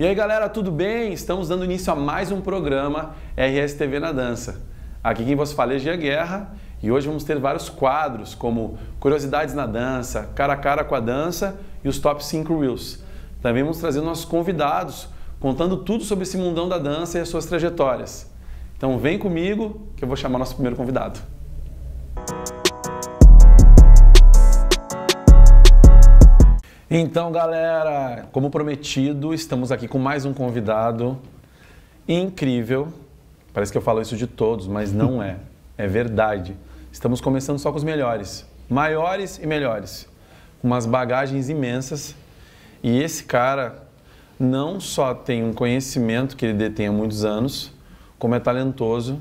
E aí galera, tudo bem? Estamos dando início a mais um programa RSTV na Dança. Aqui quem vos fala é Gia Guerra e hoje vamos ter vários quadros como Curiosidades na Dança, Cara a Cara com a Dança e os Top 5 Reels. Também vamos trazer nossos convidados contando tudo sobre esse mundão da dança e as suas trajetórias. Então vem comigo que eu vou chamar nosso primeiro convidado. Então, galera, como prometido, estamos aqui com mais um convidado incrível. Parece que eu falo isso de todos, mas não é. É verdade. Estamos começando só com os melhores. Maiores e melhores. Com umas bagagens imensas. E esse cara não só tem um conhecimento que ele detém há muitos anos, como é talentoso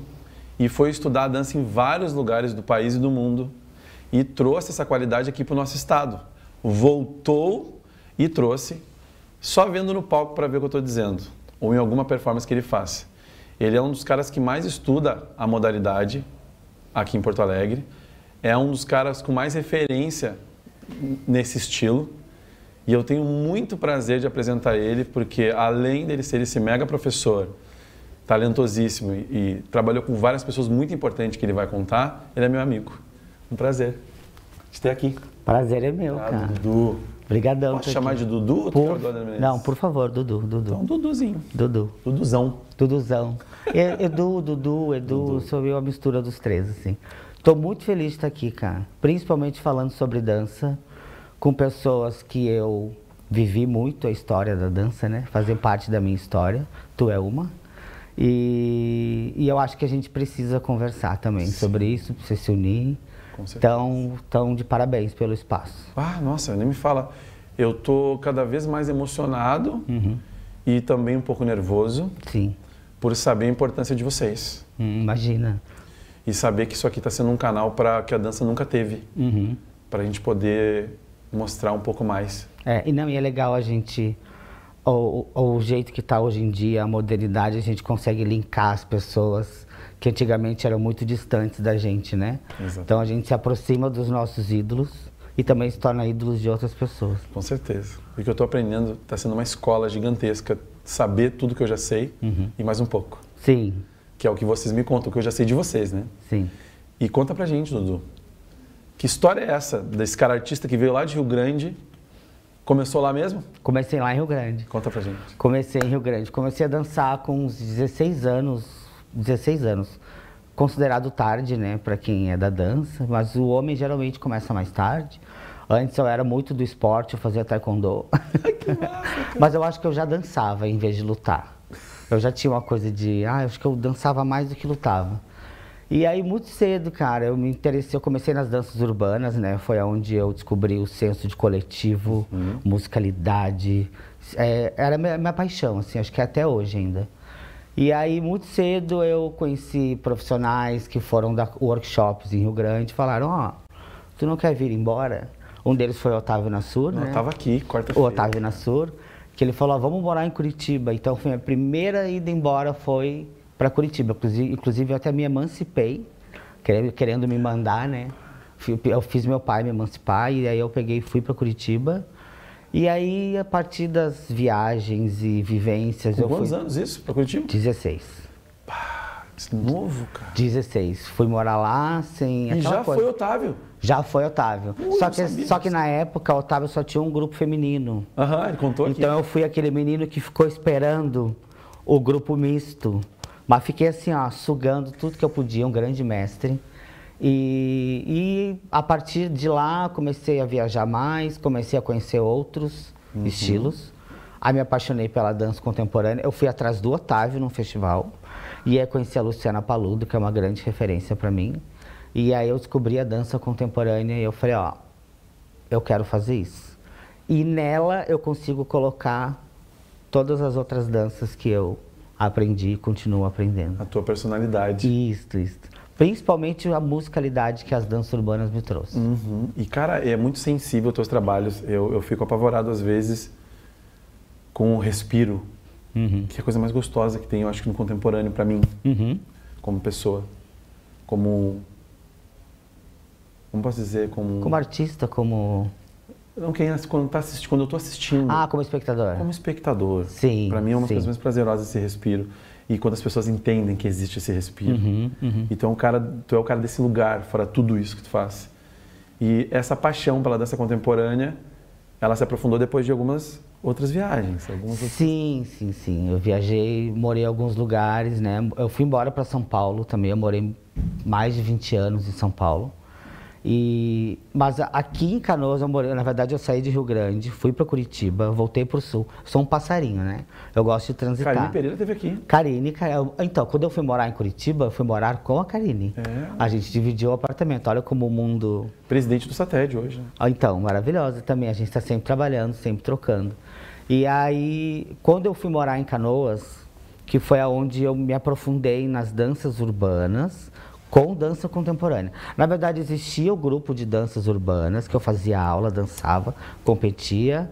e foi estudar dança em vários lugares do país e do mundo e trouxe essa qualidade aqui para o nosso estado. Voltou e trouxe, só vendo no palco para ver o que eu estou dizendo, ou em alguma performance que ele faz. Ele é um dos caras que mais estuda a modalidade aqui em Porto Alegre, é um dos caras com mais referência nesse estilo, e eu tenho muito prazer de apresentar ele, porque além dele ser esse mega professor, talentosíssimo e trabalhou com várias pessoas muito importantes que ele vai contar, ele é meu amigo. Um prazer te ter aqui. Prazer é meu, cara. Dudu. Obrigadão. Posso chamar de Dudu? Não, por favor, Dudu. Então, Duduzinho. Duduzão. Edu, sou eu a mistura dos três, assim. Tô muito feliz de estar aqui, cara. Principalmente falando sobre dança, com pessoas que eu vivi muito a história da dança, né? Fazem parte da minha história. Tu é uma. E eu acho que a gente precisa conversar também sobre isso, pra você se unir. Então, de parabéns pelo espaço. Ah, nossa, nem me fala. Eu tô cada vez mais emocionado e também um pouco nervoso. Sim. Por saber a importância de vocês. Imagina. E saber que isso aqui está sendo um canal para que a dança nunca teve. Para a gente poder mostrar um pouco mais. E é legal a gente... O jeito que está hoje em dia, a modernidade, a gente consegue linkar as pessoas que antigamente eram muito distantes da gente, né? Exato. Então a gente se aproxima dos nossos ídolos e também se torna ídolos de outras pessoas. Com certeza. O que eu estou aprendendo está sendo uma escola gigantesca, saber tudo que eu já sei e mais um pouco. Sim. Que é o que vocês me contam, o que eu já sei de vocês, né? Sim. E conta pra gente, Dudu. Que história é essa desse cara artista que veio lá de Rio Grande? Começou lá mesmo? Comecei lá em Rio Grande. Conta pra gente. Comecei em Rio Grande. Comecei a dançar com uns 16 anos. Considerado tarde, né, para quem é da dança, mas o homem geralmente começa mais tarde. Antes eu era muito do esporte, eu fazia taekwondo. Que massa, mas eu acho que eu já dançava em vez de lutar. Eu já tinha uma coisa de, acho que eu dançava mais do que lutava. E aí muito cedo, cara, eu me interessei, eu comecei nas danças urbanas, né, foi onde eu descobri o senso de coletivo, musicalidade, era minha paixão, assim, acho que é até hoje ainda. E aí, muito cedo, eu conheci profissionais que foram dar workshops em Rio Grande, falaram, tu não quer vir embora? Um deles foi o Otávio Nassur, né? Eu tava aqui, quarta-feira. O Otávio Nassur, que ele falou, vamos morar em Curitiba. Então, foi a primeira ida embora foi para Curitiba. Inclusive, eu até me emancipei, querendo me mandar, né? Eu fiz meu pai me emancipar e aí eu peguei e fui para Curitiba. E aí, a partir das viagens e vivências... Com quantos anos isso, pra Curitiba? 16. Pá, novo, cara. 16. Fui morar lá sem... E já foi Otávio? Já foi Otávio. Só que na época, o Otávio só tinha um grupo feminino. Ele contou aqui. Então eu fui aquele menino que ficou esperando o grupo misto. Mas fiquei assim, sugando tudo que eu podia, um grande mestre. E a partir de lá comecei a viajar mais, comecei a conhecer outros estilos. Aí me apaixonei pela dança contemporânea. Eu fui atrás do Otávio num festival e aí conheci a Luciana Paludo, que é uma grande referência para mim. E aí eu descobri a dança contemporânea e eu falei, eu quero fazer isso. E nela eu consigo colocar todas as outras danças que eu aprendi e continuo aprendendo. A tua personalidade. Isso. Principalmente a musicalidade que as danças urbanas me trouxeram. E, cara, é muito sensível os teus trabalhos. Eu fico apavorado, às vezes, com o respiro, que é a coisa mais gostosa que tem, eu acho que no contemporâneo, pra mim, como pessoa. Como posso dizer? Como artista, como... Não, quando eu tô assistindo. Ah, como espectador. Como espectador. Sim. Para mim é uma das coisas mais prazerosas esse respiro. E quando as pessoas entendem que existe esse respiro. Então tu é o cara desse lugar, fora tudo isso que tu faz. E essa paixão pela dança contemporânea, ela se aprofundou depois de algumas outras viagens. Sim. Eu viajei, morei em alguns lugares, né? Eu fui embora para São Paulo também, eu morei mais de 20 anos em São Paulo. Mas aqui em Canoas eu morei, na verdade eu saí de Rio Grande, fui para Curitiba, voltei para o sul. Sou um passarinho, né? Eu gosto de transitar. Karine Pereira esteve aqui. Então, quando eu fui morar em Curitiba, eu fui morar com a Karine. A gente dividiu o apartamento, olha como o mundo... Presidente do SATED hoje, né? Então, maravilhosa também, a gente está sempre trabalhando, sempre trocando. E aí, quando eu fui morar em Canoas, que foi aonde eu me aprofundei nas danças urbanas, com dança contemporânea. Na verdade, existia o grupo de danças urbanas, que eu fazia aula, dançava, competia,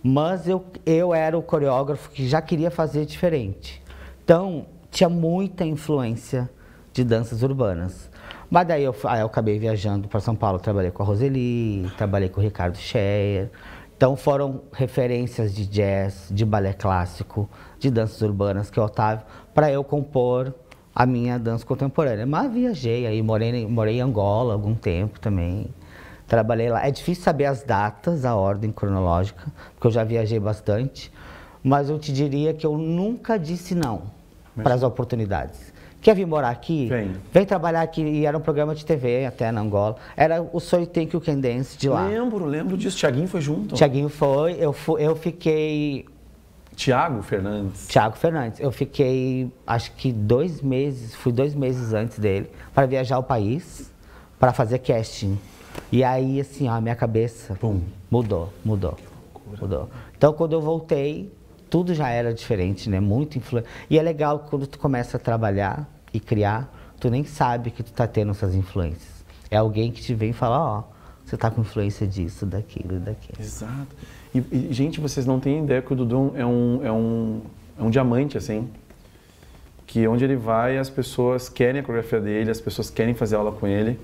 mas eu era o coreógrafo que já queria fazer diferente. Então, tinha muita influência de danças urbanas. Mas daí eu acabei viajando para São Paulo, trabalhei com a Roseli, trabalhei com o Ricardo Scheer. Então, foram referências de jazz, de balé clássico, de danças urbanas que eu Otávio, para eu compor a minha dança contemporânea. Mas viajei aí, morei em Angola algum tempo também. Trabalhei lá. É difícil saber as datas, a ordem cronológica, porque eu já viajei bastante. Mas eu te diria que eu nunca disse não para as oportunidades. Quer vir morar aqui? Vem trabalhar aqui. E era um programa de TV até na Angola. Era o So You Think You Can Dance de lá. Lembro disso. Thiaguinho foi junto. Thiaguinho foi. Eu fiquei... Thiago Fernandes. Eu fiquei, acho que 2 meses, fui 2 meses antes dele, para viajar ao país, para fazer casting. E aí, assim, a minha cabeça mudou. Então, quando eu voltei, tudo já era diferente, né? Muito influente. E é legal quando tu começa a trabalhar e criar, tu nem sabe que tu tá tendo essas influências. É alguém que te vem e fala, você tá com influência disso, daquilo e daquilo. Exato. E, gente, vocês não têm ideia que o Dudu é um diamante, assim, que onde ele vai, as pessoas querem a coreografia dele, as pessoas querem fazer aula com ele,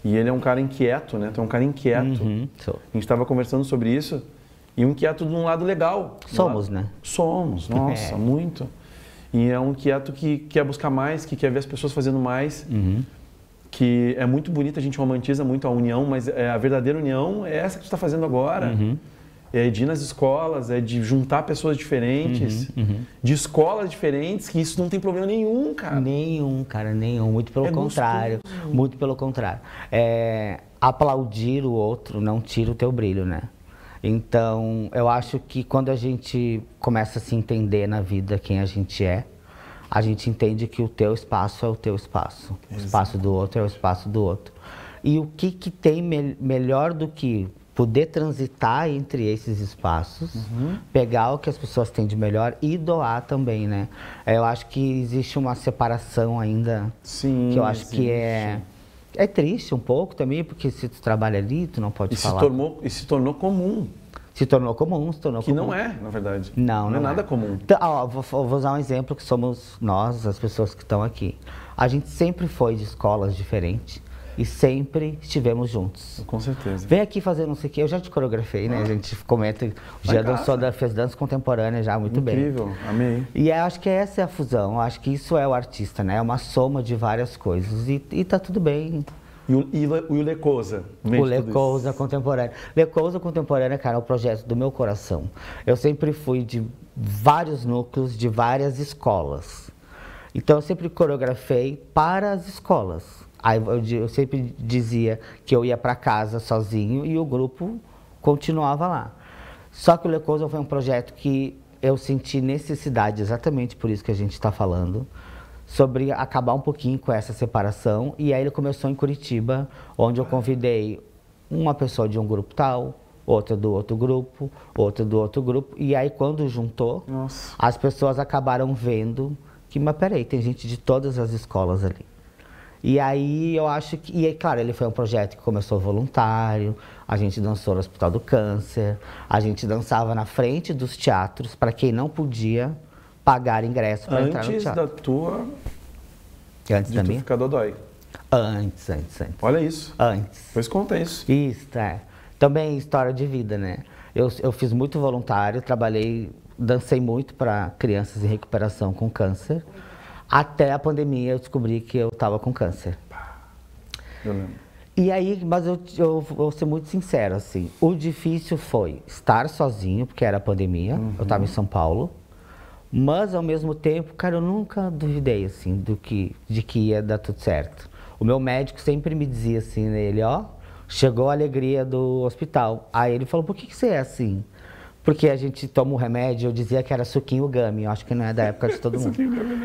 e ele é um cara inquieto, né? Tu é um cara inquieto. A gente estava conversando sobre isso, e um inquieto de um lado legal. Somos, né? Somos, nossa, muito. E é um inquieto que quer buscar mais, que quer ver as pessoas fazendo mais, que é muito bonito, a gente romantiza muito a união, mas a verdadeira união é essa que tu está fazendo agora. É de ir nas escolas, é de juntar pessoas diferentes, de escolas diferentes, que isso não tem problema nenhum, cara. Nenhum. Muito pelo contrário. Gostoso. Muito pelo contrário. Aplaudir o outro não tira o teu brilho, né? Então, eu acho que quando a gente começa a se entender na vida quem a gente é, a gente entende que o teu espaço é o teu espaço. O espaço do outro é o espaço do outro. E o que tem melhor do que poder transitar entre esses espaços, pegar o que as pessoas têm de melhor e doar também, né? Eu acho que existe uma separação ainda, que eu acho que é triste um pouco também, porque se tu trabalha ali, tu não pode falar. Se tornou comum. Se tornou comum. Que não é, na verdade. Não é nada comum. Então, vou usar um exemplo que somos nós, as pessoas que estão aqui. A gente sempre foi de escolas diferentes. E sempre estivemos juntos. Com certeza. Vem aqui fazer não sei o que. Eu já te coreografei, né? A gente comenta. Já fez dança contemporânea já, muito bem. Incrível, amei. E eu acho que essa é a fusão. Eu acho que isso é o artista, né? É uma soma de várias coisas. E tá tudo bem. E o Lecosa? O Lecosa Contemporânea. Lecosa Contemporânea, cara, é o projeto do meu coração. Eu sempre fui de vários núcleos, de várias escolas. Então, eu sempre coreografei para as escolas. Aí eu sempre dizia que eu ia para casa sozinho e o grupo continuava lá. Só que o Lecosa foi um projeto que eu senti necessidade, exatamente por isso que a gente está falando, sobre acabar um pouquinho com essa separação. E aí ele começou em Curitiba, onde eu convidei uma pessoa de um grupo tal, outra do outro grupo, outra do outro grupo. E aí quando juntou, as pessoas acabaram vendo que, mas peraí, tem gente de todas as escolas ali. E aí eu acho que, e aí, claro, ele foi um projeto que começou voluntário, a gente dançou no Hospital do Câncer, a gente dançava na frente dos teatros para quem não podia pagar ingresso para entrar no teatro. Antes da minha? Ficar dodói. Antes. Olha isso. Antes. Pois conta isso. Isso, Também história de vida, né? Eu fiz muito voluntário, trabalhei, dancei muito para crianças em recuperação com câncer. Até a pandemia eu descobri que eu estava com câncer. Eu lembro. E aí, mas eu vou ser muito sincero, assim, o difícil foi estar sozinho, porque era a pandemia, eu estava em São Paulo, mas ao mesmo tempo, cara, eu nunca duvidei, assim, de que ia dar tudo certo. O meu médico sempre me dizia assim, ele, ó, chegou a alegria do hospital. Aí ele falou, por que você é assim? Porque a gente toma um remédio, eu dizia que era suquinho gummy, eu acho que não é da época de todo mundo.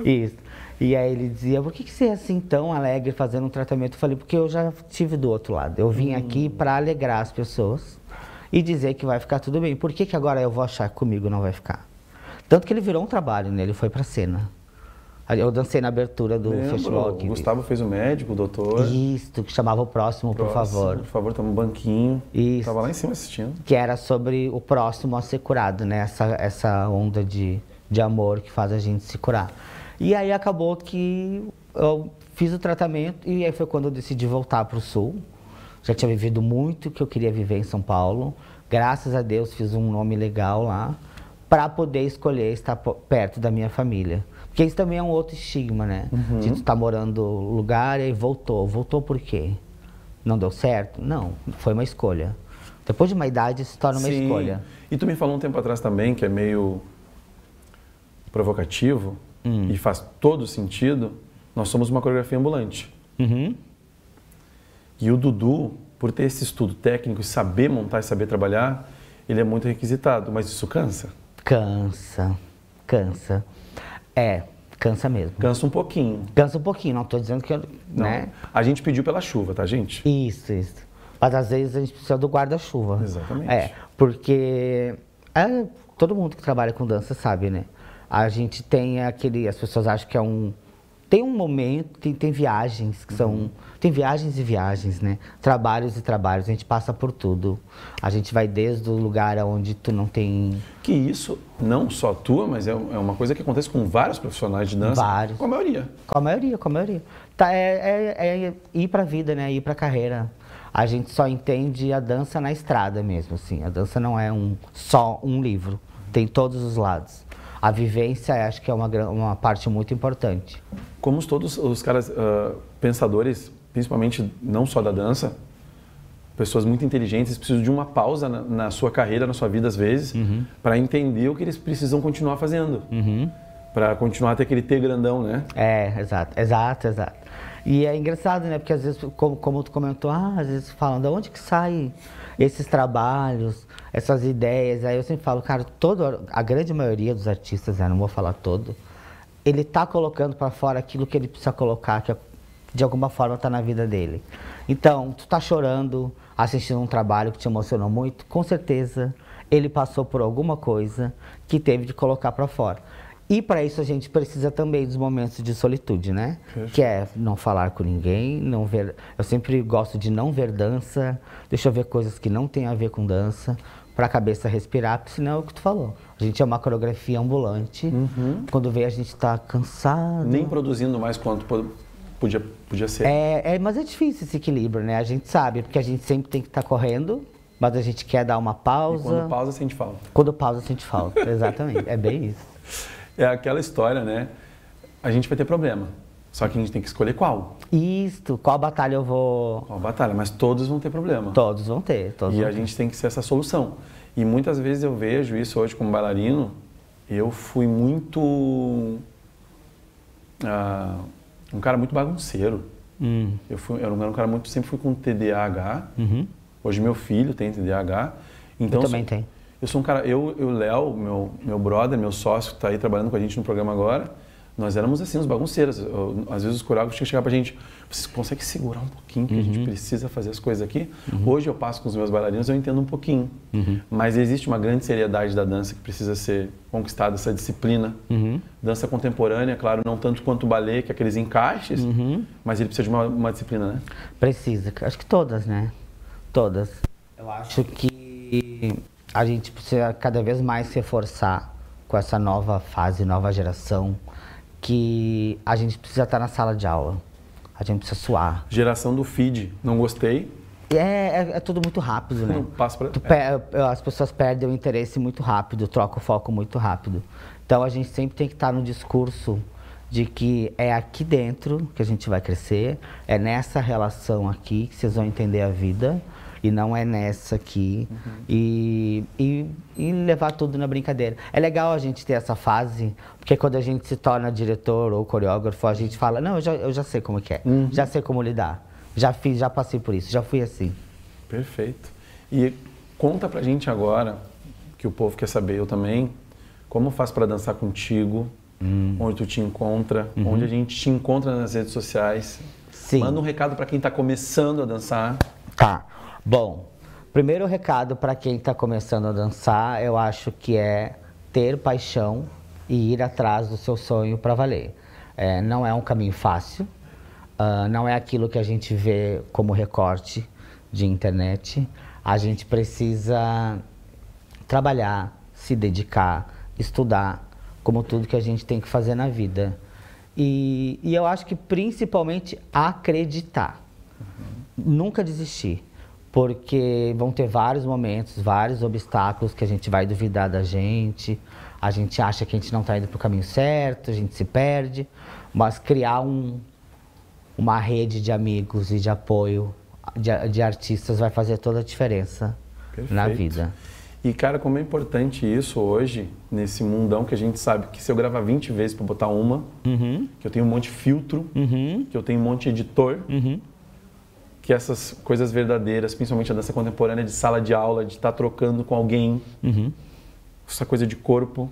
Isso. E aí ele dizia, por que você é assim tão alegre fazendo um tratamento? Eu falei, porque eu já estive do outro lado. Eu vim aqui para alegrar as pessoas e dizer que vai ficar tudo bem. Por que agora eu vou achar que comigo não vai ficar? Tanto que ele virou um trabalho, né? Ele foi para cena. Eu dancei na abertura do festival aqui. O Gustavo fez o médico, o doutor. Isso, que chamava o próximo, por favor. Por favor, toma um banquinho. Isso. Tava lá em cima assistindo. Que era sobre o próximo a ser curado, né? Essa onda de amor que faz a gente se curar. E aí acabou que eu fiz o tratamento e aí foi quando eu decidi voltar para o Sul. Já tinha vivido muito que eu queria viver em São Paulo. Graças a Deus fiz um nome legal lá para poder escolher estar perto da minha família. Porque isso também é um outro estigma, né? De tu estar morando no lugar e aí voltou. Voltou por quê? Não deu certo? Não, foi uma escolha. Depois de uma idade se torna uma escolha. E tu me falou um tempo atrás também, que é meio provocativo, e faz todo sentido, nós somos uma coreografia ambulante. E o Dudu, por ter esse estudo técnico e saber montar e saber trabalhar, ele é muito requisitado, mas isso cansa? Cansa. Cansa mesmo. Cansa um pouquinho. Cansa um pouquinho, não estou dizendo que eu, Não. né? A gente pediu pela chuva, tá, gente? Isso. Mas às vezes a gente precisa do guarda-chuva. Exatamente. Porque todo mundo que trabalha com dança sabe, né? A gente tem as pessoas acham que é tem um momento, tem viagens que são, tem viagens e viagens, né? Trabalhos e trabalhos, a gente passa por tudo. A gente vai desde o lugar onde tu não tem... Que isso, não só tua, mas é uma coisa que acontece com vários profissionais de dança. Vários. Com a maioria. Com a maioria. Tá, é ir pra vida, né? Ir pra carreira. A gente só entende a dança na estrada mesmo, assim. A dança não é só um livro. Tem todos os lados. A vivência, acho que é uma parte muito importante. Como todos os caras pensadores, principalmente não só da dança, pessoas muito inteligentes, precisam de uma pausa na sua carreira, na sua vida às vezes, para entender o que eles precisam continuar fazendo. Para continuar a ter aquele T grandão, né? Exato. E é engraçado, né? Porque às vezes, como tu comentou, às vezes falam, de onde que saem esses trabalhos, essas ideias? Aí eu sempre falo, cara, a grande maioria dos artistas, não vou falar todo, ele tá colocando para fora aquilo que ele precisa colocar, que de alguma forma tá na vida dele. Então, tu tá chorando, assistindo um trabalho que te emocionou muito, com certeza ele passou por alguma coisa que teve de colocar para fora. E para isso a gente precisa também dos momentos de solitude, né? Perfeito. Que é não falar com ninguém, não ver... Eu sempre gosto de não ver dança, deixa eu ver coisas que não tem a ver com dança, para a cabeça respirar, porque senão é o que tu falou. A gente é uma coreografia ambulante, quando vê a gente tá cansado. Nem produzindo mais quanto podia ser. Mas é difícil esse equilíbrio, né? A gente sabe, porque a gente sempre tem que estar correndo, mas a gente quer dar uma pausa. E quando pausa, sente falta. Quando pausa, sente falta, exatamente. É bem isso. É aquela história, né? A gente vai ter problema, só que a gente tem que escolher qual. Isto, qual batalha eu vou... Qual batalha, mas todos vão ter problema. Todos vão ter. E a gente tem que ser essa solução. E muitas vezes eu vejo isso hoje como bailarino, eu fui muito... um cara muito bagunceiro. Eu era um cara muito... Sempre fui com TDAH. Hoje meu filho tem TDAH. Então, eu também tenho. Eu sou um cara, o Léo, meu brother, meu sócio, que está aí trabalhando com a gente no programa agora, nós éramos assim, os bagunceiros. Às vezes os coreógrafos tinham que chegar pra gente, você consegue segurar um pouquinho, que a gente precisa fazer as coisas aqui? Hoje eu passo com os meus bailarinos, eu entendo um pouquinho. Mas existe uma grande seriedade da dança que precisa ser conquistada, essa disciplina. Dança contemporânea, claro, não tanto quanto o ballet, que é aqueles encaixes, mas ele precisa de uma disciplina, né? Precisa. Acho que todas, né? Todas. Eu acho que a gente precisa cada vez mais se reforçar com essa nova fase, nova geração, que a gente precisa estar na sala de aula, a gente precisa suar. Geração do feed, não gostei, É tudo muito rápido, né? As pessoas perdem o interesse muito rápido, trocam o foco muito rápido. Então a gente sempre tem que estar no discurso de que é aqui dentro que a gente vai crescer, é nessa relação aqui que vocês vão entender a vida, e não é nessa aqui, e levar tudo na brincadeira. É legal a gente ter essa fase, porque quando a gente se torna diretor ou coreógrafo, a gente fala, não, eu já sei como que é, já sei como lidar, já passei por isso, já fui assim. Perfeito. E conta pra gente agora, que o povo quer saber, eu também, como faz para dançar contigo, onde tu te encontra, onde a gente te encontra nas redes sociais. Sim. Manda um recado para quem está começando a dançar. Tá. Bom, primeiro recado para quem está começando a dançar, eu acho que é ter paixão e ir atrás do seu sonho para valer. Não é um caminho fácil, não é aquilo que a gente vê como recorte de internet. A gente precisa trabalhar, se dedicar, estudar, como tudo que a gente tem que fazer na vida. E eu acho que principalmente acreditar. Nunca desistir. Porque vão ter vários momentos, vários obstáculos que a gente vai duvidar da gente. A gente acha que a gente não está indo para o caminho certo, a gente se perde. Mas criar uma rede de amigos e de apoio de artistas vai fazer toda a diferença. Perfeito. Na vida. E, cara, como é importante isso hoje, nesse mundão que a gente sabe que se eu gravar 20 vezes para botar uma, que eu tenho um monte de filtro, que eu tenho um monte de editor, que essas coisas verdadeiras, principalmente a dança contemporânea de sala de aula, de estar trocando com alguém, essa coisa de corpo,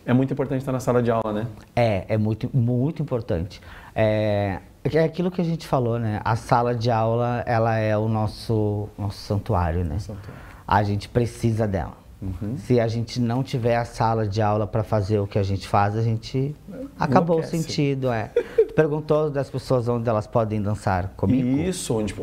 é muito importante estar na sala de aula, né? É muito, muito importante. É aquilo que a gente falou, né? A sala de aula, ela é o nosso santuário, né? A gente precisa dela. Se a gente não tiver a sala de aula para fazer o que a gente faz, a gente acabou o sentido. Tu perguntou das pessoas onde elas podem dançar comigo? Isso, onde,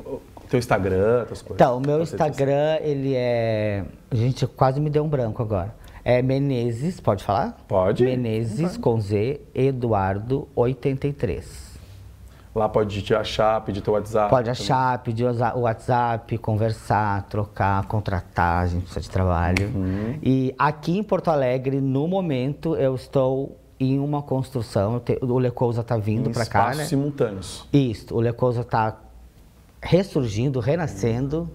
teu Instagram, tuas coisas. Então, o meu Instagram, ele é... Gente, quase me deu um branco agora. É Menezes, pode falar? Pode. Menezes, com Z, Eduardo, 83. Lá pode te achar, pedir teu WhatsApp. Pode achar, pedir o WhatsApp, conversar, trocar, contratar, a gente precisa de trabalho. E aqui em Porto Alegre, no momento, eu estou em uma construção. O Lecousa está vindo para cá, né? Espaços simultâneos. Isso, o Lecousa está ressurgindo, renascendo,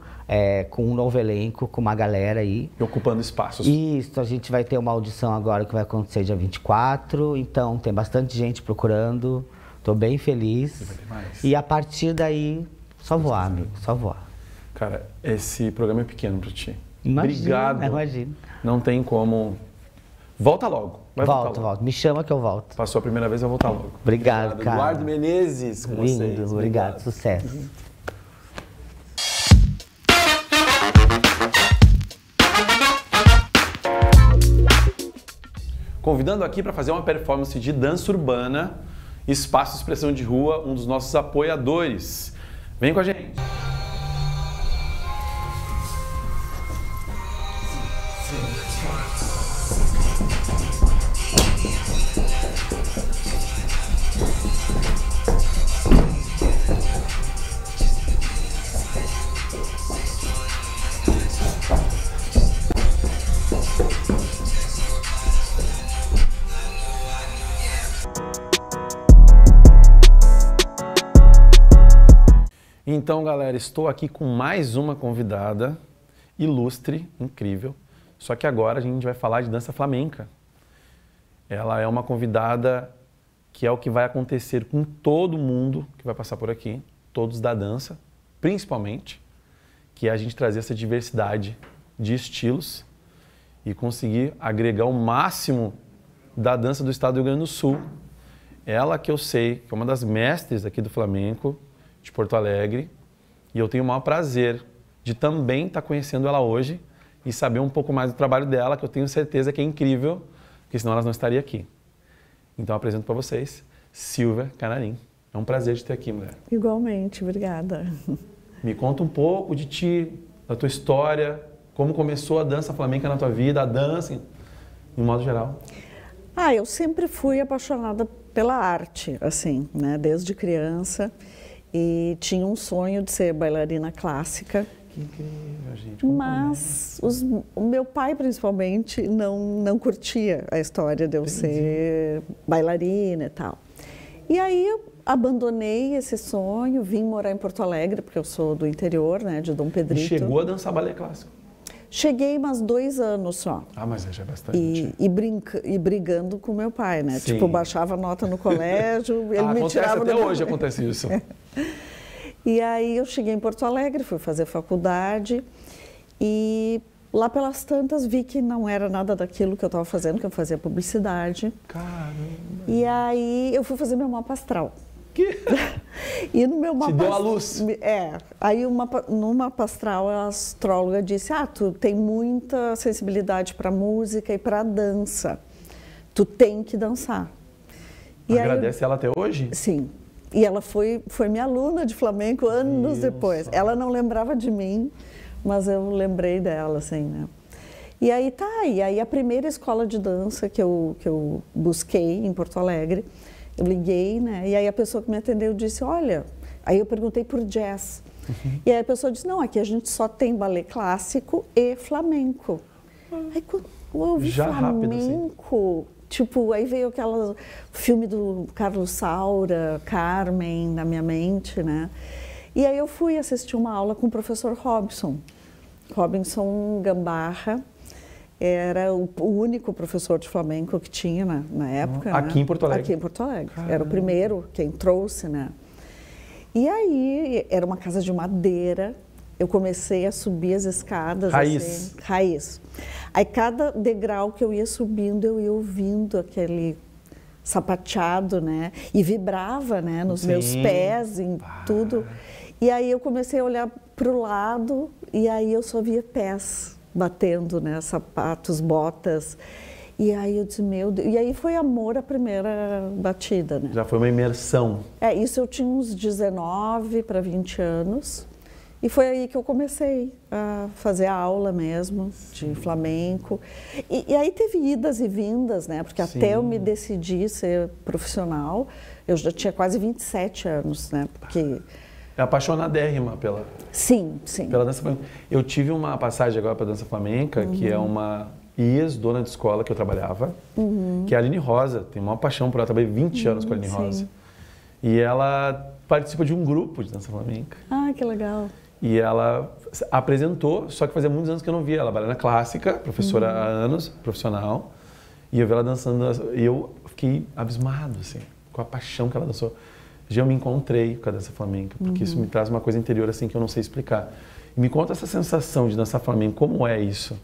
com um novo elenco, com uma galera aí. E ocupando espaços. Isso, a gente vai ter uma audição agora que vai acontecer dia 24, então tem bastante gente procurando. Estou bem feliz. Vai ter mais. E a partir daí, só voar, amigo, só voar. Cara, esse programa é pequeno para ti. Imagina, obrigado. Imagina. Não tem como. Volta logo. Volto. Me chama que eu volto. Passou a primeira vez, eu vou voltar logo. Obrigado, cara. Eduardo Menezes com Lindo, vocês. obrigado. Sucesso. Convidando aqui para fazer uma performance de dança urbana, Espaço Expressão de Rua, um dos nossos apoiadores. Vem com a gente! Então, galera, estou aqui com mais uma convidada ilustre, incrível, só que agora a gente vai falar de dança flamenca. Ela é uma convidada que é o que vai acontecer com todo mundo que vai passar por aqui, todos da dança, principalmente, que é a gente trazer essa diversidade de estilos e conseguir agregar o máximo da dança do estado do Rio Grande do Sul. Ela que eu sei que é uma das mestres aqui do flamenco, de Porto Alegre, e eu tenho o maior prazer de também estar conhecendo ela hoje e saber um pouco mais do trabalho dela, que eu tenho certeza que é incrível, porque senão ela não estaria aqui. Então eu apresento para vocês Silvia Canarim. É um prazer de ter aqui, mulher. Igualmente, obrigada. Me conta um pouco de ti, da tua história, como começou a dança flamenca na tua vida, a dança, em modo geral. Eu sempre fui apaixonada pela arte, assim, né, desde criança. e tinha um sonho de ser bailarina clássica. Que incrível, gente. Mas o meu pai, principalmente, não curtia a história de eu ser bailarina e tal. E aí eu abandonei esse sonho, vim morar em Porto Alegre, porque eu sou do interior, né, de Dom Pedrito. E chegou a dançar balé clássico? Cheguei mais 2 anos só. Ah, mas já é bastante. E brigando com meu pai, né? Sim. Tipo, baixava nota no colégio, ele me acontece, tirava até do... hoje acontece isso. E aí eu cheguei em Porto Alegre, fui fazer faculdade e lá pelas tantas vi que não era nada daquilo que eu estava fazendo, que eu fazia publicidade. Caramba. E aí eu fui fazer meu mapa astral. Que? E no meu mapa... Te deu a luz. Aí no mapa astral a astróloga disse, tu tem muita sensibilidade para música e para dança, tu tem que dançar. E agradece ela até hoje? Sim. E ela foi minha aluna de flamenco anos depois. Ela não lembrava de mim, mas eu lembrei dela, assim, né? E aí e aí a primeira escola de dança que eu busquei em Porto Alegre, eu liguei, né? E aí a pessoa que me atendeu disse, olha... Aí eu perguntei por jazz. E aí a pessoa disse, não, aqui a gente só tem balé clássico e flamenco. Aí quando eu ouvi flamenco... Assim. Tipo, aí veio aquele filme do Carlos Saura, Carmen, na minha mente, né? E aí eu fui assistir uma aula com o professor Robson Gambarra, era o único professor de flamenco que tinha na época. Aqui, né? Em Porto Alegre? Aqui em Porto Alegre. Caramba. Era o primeiro, quem trouxe, né? E aí, era uma casa de madeira, eu comecei a subir as escadas. Raiz. Assim, raiz. Aí, cada degrau que eu ia subindo, eu ia ouvindo aquele sapateado, né? E vibrava, né? Nos meus pés, em tudo. E aí, eu comecei a olhar para o lado e aí eu só via pés batendo, né? Sapatos, botas. E aí eu disse, meu Deus... E aí foi amor à primeira batida, né? Já foi uma imersão. Isso eu tinha uns 19 para 20 anos. E foi aí que eu comecei a fazer a aula mesmo, de flamenco. E aí teve idas e vindas, né? Porque até eu me decidi ser profissional, eu já tinha quase 27 anos, né? Porque... É apaixonadérrima pela... Sim. Pela dança flamenca. Eu tive uma passagem agora para dança flamenca, que é uma ex-dona de escola que eu trabalhava, que é a Aline Rosa. Tenho uma paixão por ela, trabalhei 20 anos com a Aline Rosa. E ela participa de um grupo de dança flamenca. Ah, que legal. E ela apresentou, só que fazia muitos anos que eu não via ela. Bailarina clássica, professora há anos, profissional. E eu vi ela dançando, e eu fiquei abismado, assim, com a paixão que ela dançou. Já eu me encontrei com a dança flamenca, porque isso me traz uma coisa interior, assim, que eu não sei explicar. E me conta essa sensação de dançar flamenco, como é isso?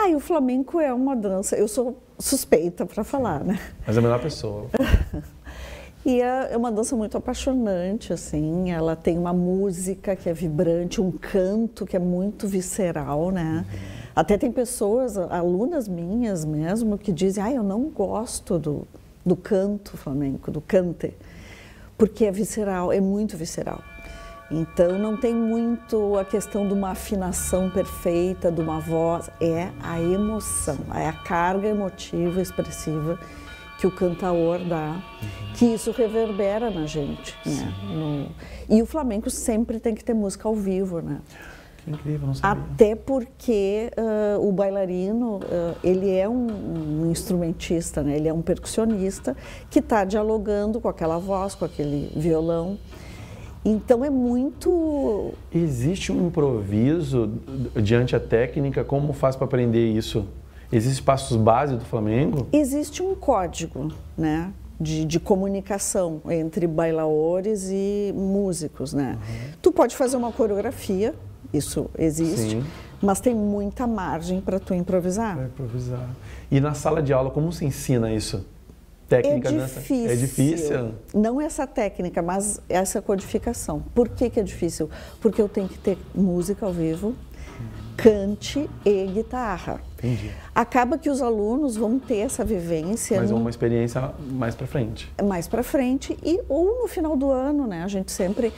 E o flamenco é uma dança, eu sou suspeita para falar, né? Mas é a melhor pessoa. E é uma dança muito apaixonante, assim, ela tem uma música que é vibrante, um canto que é muito visceral, né? Até tem pessoas, alunas minhas mesmo, que dizem, eu não gosto do canto flamenco, do cante, porque é visceral, é muito visceral. Então não tem muito a questão de uma afinação perfeita, de uma voz, é a emoção, é a carga emotiva, expressiva que o cantaor dá, que isso reverbera na gente, né? E o flamenco sempre tem que ter música ao vivo, né? Que incrível, não sabia. Até porque o bailarino, ele é um instrumentista, né? Ele é um percussionista que está dialogando com aquela voz, com aquele violão. Então é muito... Existe um improviso diante a técnica? Como faz para aprender isso? Existem passos básicos do flamenco? Existe um código, né, de comunicação entre bailadores e músicos, né? Tu pode fazer uma coreografia, isso existe, mas tem muita margem para tu improvisar. Para improvisar. E na sala de aula, como se ensina isso? Técnica difícil. É difícil? Não essa técnica, mas essa codificação. Por que é difícil? Porque eu tenho que ter música ao vivo, cante e guitarra. Entendi. Acaba que os alunos vão ter essa vivência. Mas é uma experiência mais para frente. Mais para frente ou no final do ano, né? A gente sempre,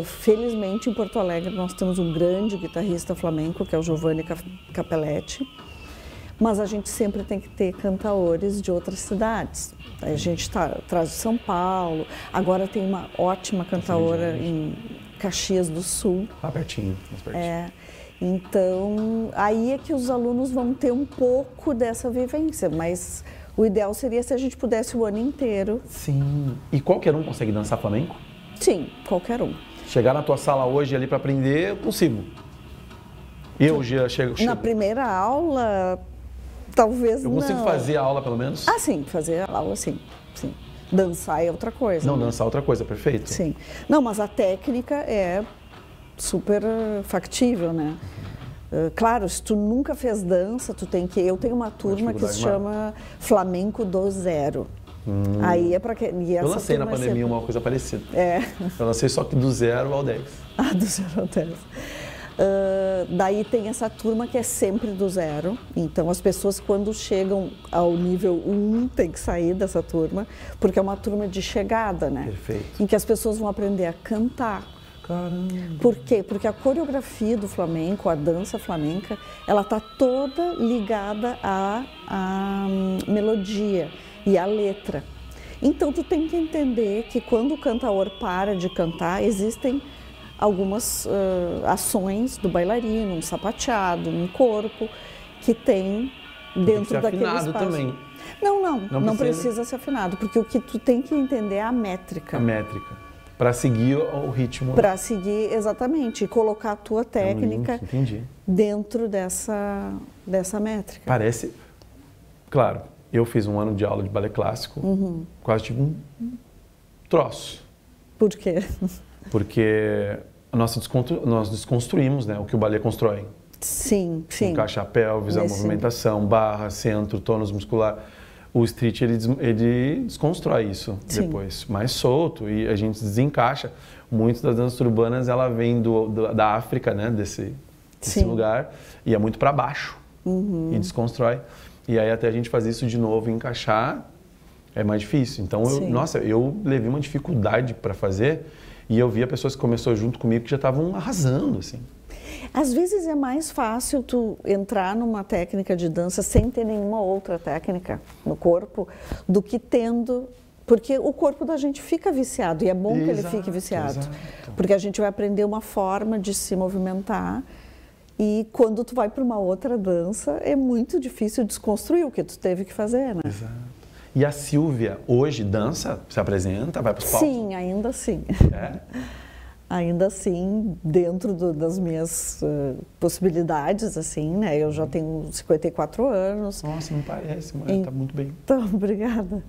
felizmente em Porto Alegre, nós temos um grande guitarrista flamenco, que é o Giovanni Capelletti. mas a gente sempre tem que ter cantaores de outras cidades. A gente traz de São Paulo, agora tem uma ótima cantaora em Caxias do Sul. Lá pertinho, mais pertinho. Então, aí é que os alunos vão ter um pouco dessa vivência, mas o ideal seria se a gente pudesse o ano inteiro. Sim. E qualquer um consegue dançar flamenco? Sim, qualquer um. Chegar na tua sala hoje ali para aprender, eu consigo. Eu já chego. Na primeira aula, talvez não. Eu consigo fazer a aula, pelo menos? Ah, sim, fazer a aula, sim. Dançar é outra coisa. Não, né? dançar é outra coisa, perfeito. Sim. Não, mas a técnica é super factível, né? Claro, se tu nunca fez dança, tu tem que... Eu tenho uma turma que se chama Flamenco do Zero. Aí é para que... Eu lancei na pandemia uma coisa parecida. Eu lancei só que do 0 ao 10. Ah, do 0 ao 10. Daí tem essa turma que é sempre do 0, então as pessoas quando chegam ao nível 1 tem que sair dessa turma, porque é uma turma de chegada, né? Perfeito. Em que as pessoas vão aprender a cantar. Caramba! Por quê? Porque a coreografia do flamenco, a dança flamenca, ela está toda ligada à melodia e à letra. Então tu tem que entender que quando o cantaor para de cantar, existem algumas ações do bailarino, um sapateado, um corpo, que tem dentro daquele espaço. Também. Não precisa ser afinado, porque o que tu tem que entender é a métrica. A métrica, para seguir o ritmo. Para seguir, exatamente, e colocar a tua técnica dentro dessa métrica. Parece, claro, eu fiz um ano de aula de balé clássico, quase tive um troço. Por quê? Porque nós desconstruímos, né, o que o balé constrói. Sim. Encaixa a pelvis, a movimentação, barra, centro, tônus muscular. O street, ele desconstrói isso depois, mais solto, e a gente desencaixa. Muitas das danças urbanas, ela vem da África, né, desse lugar, e é muito para baixo, e desconstrói. E aí até a gente fazer isso de novo e encaixar, é mais difícil. Então, eu levei uma dificuldade para fazer, e eu via pessoas que começaram junto comigo que já estavam arrasando, assim. Às vezes é mais fácil tu entrar numa técnica de dança sem ter nenhuma outra técnica no corpo do que tendo... Porque o corpo da gente fica viciado, e é bom que ele fique viciado. Porque a gente vai aprender uma forma de se movimentar, e quando tu vai para uma outra dança, é muito difícil desconstruir o que tu teve que fazer, né? Exato. E a Silvia, hoje, dança, se apresenta, vai para os palcos? Sim, ainda assim. É? Ainda assim, dentro das minhas possibilidades, assim, né? Eu já tenho 54 anos. Nossa, não parece, mas está muito bem. Então, obrigada.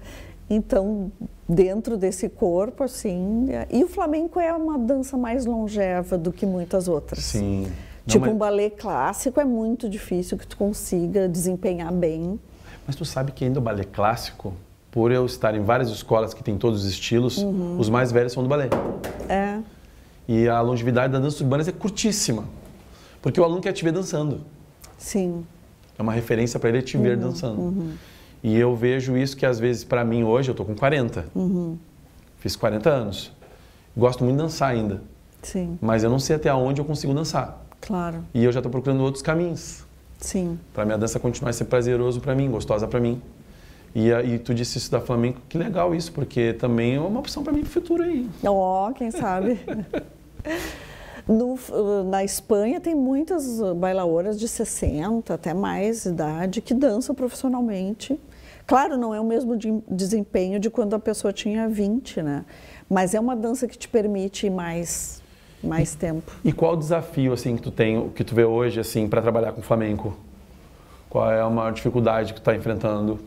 Então, dentro desse corpo, assim... E o flamenco é uma dança mais longeva do que muitas outras. Sim. Tipo, um balé clássico é muito difícil que tu consiga desempenhar bem. Mas tu sabe que ainda o balé clássico, por eu estar em várias escolas que tem todos os estilos, os mais velhos são do balé. É. E a longevidade das danças urbanas é curtíssima, porque o aluno quer te ver dançando. Sim. É uma referência para ele te ver dançando. E eu vejo isso que às vezes, para mim hoje, eu estou com 40. Fiz 40 anos. Gosto muito de dançar ainda. Sim. Mas eu não sei até onde eu consigo dançar. Claro. E eu já estou procurando outros caminhos. Sim. Para minha dança continuar a ser prazeroso para mim, gostosa para mim. E tu disse isso da flamenco, que legal isso, porque também é uma opção para mim no futuro aí. Quem sabe? Na Espanha tem muitas bailadoras de 60, até mais idade, que dançam profissionalmente. Claro, não é o mesmo desempenho de quando a pessoa tinha 20, né? Mas é uma dança que te permite mais tempo. E qual o desafio assim que tu vê hoje assim para trabalhar com flamenco? Qual é a maior dificuldade que tu está enfrentando?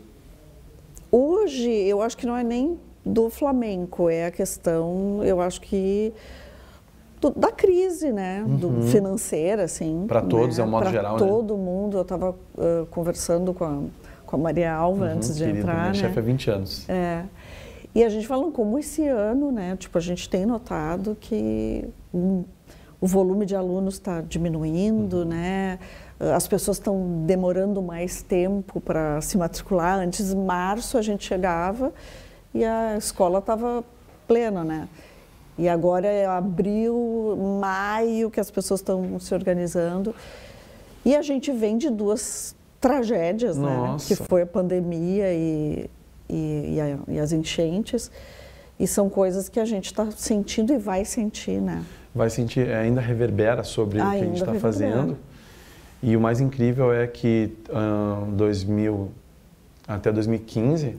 Hoje, eu acho que não é nem do flamenco, é a questão, eu acho que da crise, né, financeira, assim. Para todos, né? é um modo geral, né? Para todo mundo. Eu estava conversando com a Maria Alva antes de entrar, minha né? chefe há 20 anos. E a gente falando como esse ano, né, tipo, a gente tem notado que o volume de alunos está diminuindo, né? As pessoas estão demorando mais tempo para se matricular. Antes, em março, a gente chegava e a escola estava plena, né? E agora é abril, maio, que as pessoas estão se organizando. E a gente vem de duas tragédias, né? Nossa. Que foi a pandemia e as enchentes. E são coisas que a gente está sentindo e vai sentir, né? Vai sentir, ainda reverbera sobre o que a gente está fazendo. E o mais incrível é que até 2015,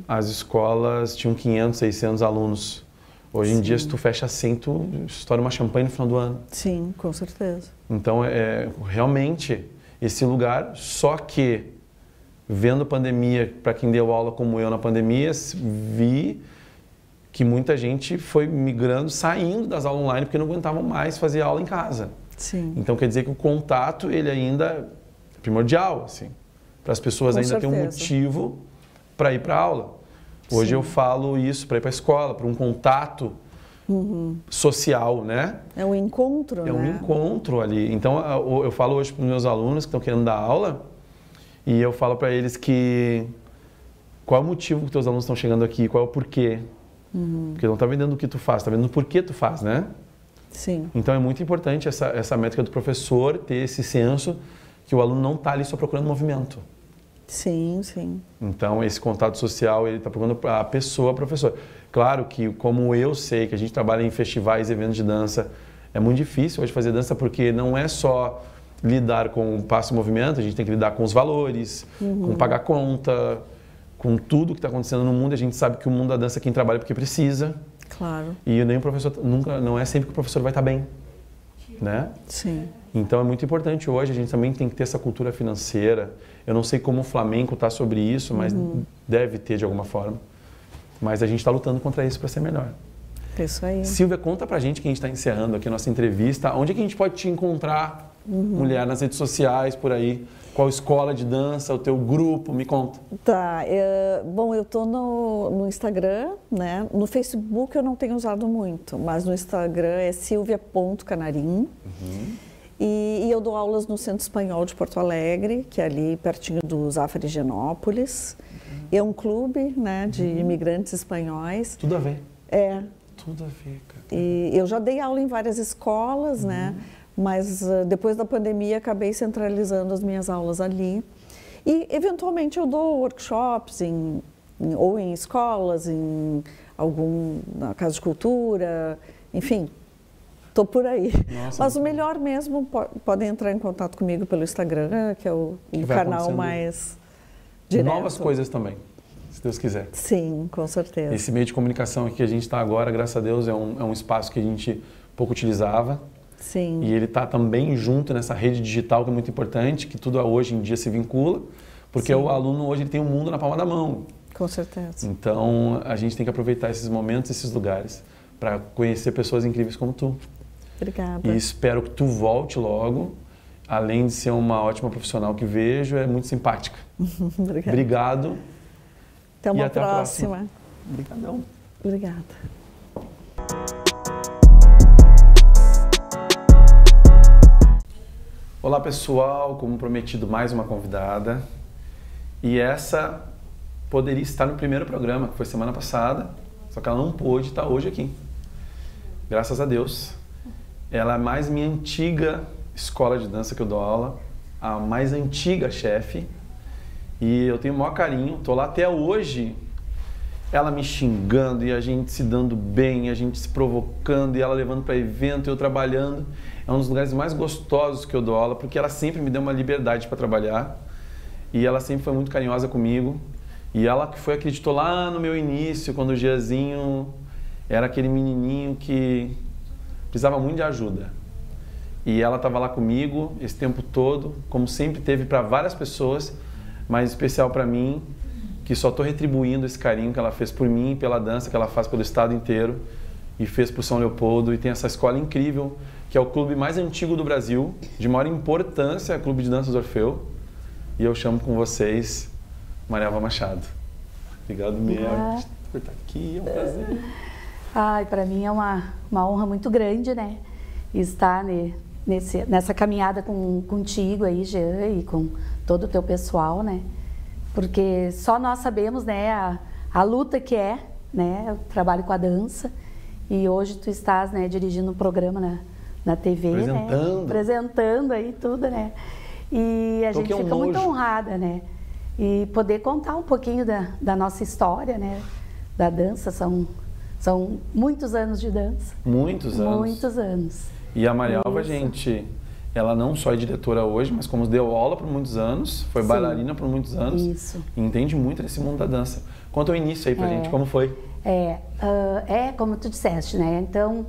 as escolas tinham 500, 600 alunos. Hoje em dia, se tu fecha 100, tu estoura uma champanhe no final do ano. Sim, com certeza. Então, realmente, esse lugar, só que vendo a pandemia, para quem deu aula como eu na pandemia, vi que muita gente foi migrando, saindo das aulas online, porque não aguentavam mais fazer aula em casa. Sim. Então, quer dizer que o contato, ele ainda é primordial, assim, para as pessoas ainda terem um motivo para ir para a aula. Hoje eu falo isso para ir para a escola, para um contato social, né? É um encontro, né? É um encontro ali. Então, eu falo hoje para os meus alunos que estão querendo dar aula e eu falo para eles que qual é o motivo que os teus alunos estão chegando aqui, qual é o porquê. Porque não está vendendo o que tu faz, está vendendo o porquê tu faz, né? Sim. Então, é muito importante essa métrica do professor ter esse senso que o aluno não está ali só procurando movimento. Sim, sim. Então, esse contato social, ele está procurando a pessoa, professor. Claro que, como eu sei que a gente trabalha em festivais e eventos de dança, é muito difícil hoje fazer dança porque não é só lidar com o passo e movimento, a gente tem que lidar com os valores, com pagar conta, com tudo que está acontecendo no mundo. A gente sabe que o mundo da dança é quem trabalha porque precisa. Claro. E nem o professor, não é sempre que o professor vai estar bem, né? Sim. Então é muito importante hoje, a gente também tem que ter essa cultura financeira. Eu não sei como o Flamenco está sobre isso, mas deve ter de alguma forma. Mas a gente está lutando contra isso para ser melhor. Isso aí. Silvia, conta pra gente que a gente está encerrando aqui a nossa entrevista. Onde é que a gente pode te encontrar, mulher, nas redes sociais, por aí? Qual escola de dança, o teu grupo? Me conta. Tá, bom, eu tô no Instagram, né? No Facebook eu não tenho usado muito, mas no Instagram é silvia.canarim. E eu dou aulas no Centro Espanhol de Porto Alegre, que é ali pertinho do Zafra de Higienópolis. É um clube, né, de imigrantes espanhóis. Tudo a ver. É. Tudo a ver, cara. E eu já dei aula em várias escolas, né? Mas depois da pandemia acabei centralizando as minhas aulas ali. E eventualmente eu dou workshops ou em escolas, na Casa de Cultura, enfim, estou por aí. Nossa, mas o melhor mesmo, podem entrar em contato comigo pelo Instagram, que é o canal mais direto. Novas coisas também, se Deus quiser. Sim, com certeza. Esse meio de comunicação aqui que a gente está agora, graças a Deus, é um espaço que a gente pouco utilizava. Sim. E ele está também junto nessa rede digital que é muito importante, que tudo hoje em dia se vincula, porque o aluno hoje ele tem o mundo na palma da mão. Com certeza. Então, a gente tem que aproveitar esses momentos, esses lugares, para conhecer pessoas incríveis como tu. Obrigada. E espero que tu volte logo. Além de ser uma ótima profissional que vejo, é muito simpática. Obrigada. Obrigado. Até uma próxima. Obrigadão. Obrigada. Olá pessoal, como prometido, mais uma convidada. E essa poderia estar no primeiro programa, que foi semana passada, só que ela não pôde estar hoje aqui. Graças a Deus. Ela é a mais minha antiga escola de dança que eu dou aula, a mais antiga chefe. E eu tenho o maior carinho, tô lá até hoje, ela me xingando e a gente se dando bem, a gente se provocando e ela levando para evento e eu trabalhando. É um dos lugares mais gostosos que eu dou aula, porque ela sempre me deu uma liberdade para trabalhar e ela sempre foi muito carinhosa comigo. E ela que acreditou lá no meu início, quando o Giazinho era aquele menininho que precisava muito de ajuda. E ela estava lá comigo esse tempo todo, como sempre teve para várias pessoas, mas especial para mim, que só estou retribuindo esse carinho que ela fez por mim, pela dança que ela faz pelo estado inteiro e fez por São Leopoldo. E tem essa escola incrível, que é o clube mais antigo do Brasil, de maior importância, é o Clube de Danças Orfeu. E eu chamo com vocês Mariava Machado. Obrigado mesmo por estar aqui, é um prazer. Ai, para mim é uma honra muito grande, né? Estar nessa caminhada contigo aí, Jean, e com todo o teu pessoal, né? Porque só nós sabemos, né, a luta que é, né, o trabalho com a dança. E hoje tu estás, né, dirigindo um programa na TV, apresentando. Né? Apresentando aí tudo, né? E a Então, gente que é um fica muito nojo. honrada, né? E poder contar um pouquinho da nossa história, né? Da dança, são muitos anos de dança. Muitos anos. Muitos anos. E a Marialva, Isso. gente, ela não só é diretora hoje, mas como deu aula por muitos anos, foi Sim. bailarina por muitos anos. Isso. E entende muito desse mundo da dança. Conta o início aí pra gente, como foi? Como tu disseste, né? Então,